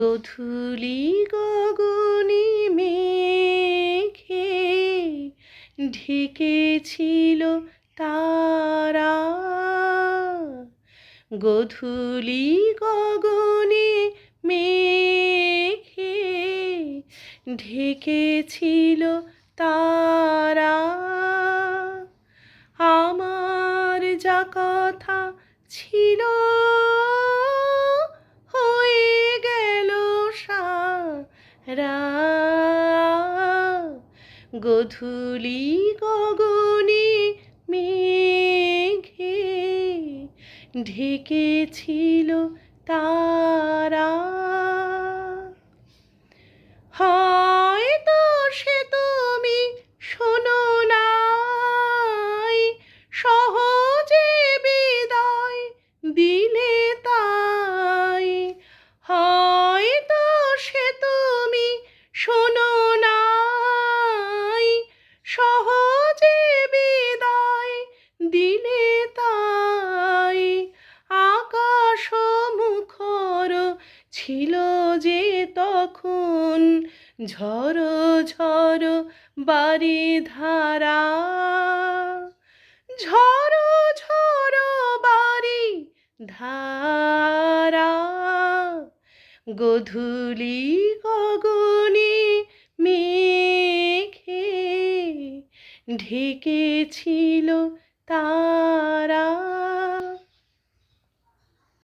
গোধূলি গগনে মেঘে ঢেকেছিল তারা। গোধূলি গগনে মেঘে ঢেকেছিল তারা। আমার যা কথা ছিল হয়ে গেল সারা। গোধূলি গগনে মেঘে ঢেকেছিল তারা। হয়তো সে তুমি শোনো নাই, সহজে বিদায় দিলে তাই। হয়তো সে তুমি শোনো নাই, সহজে বিদায় দিলে তাই। আকাশ মুখর ছিল যে তখন ঝড়ো ঝড়ো বারিধারা। ঝড়ো ঝড়ো বারিধারা। গোধূলি গগনে মেঘে ঢেকেছিল তারা।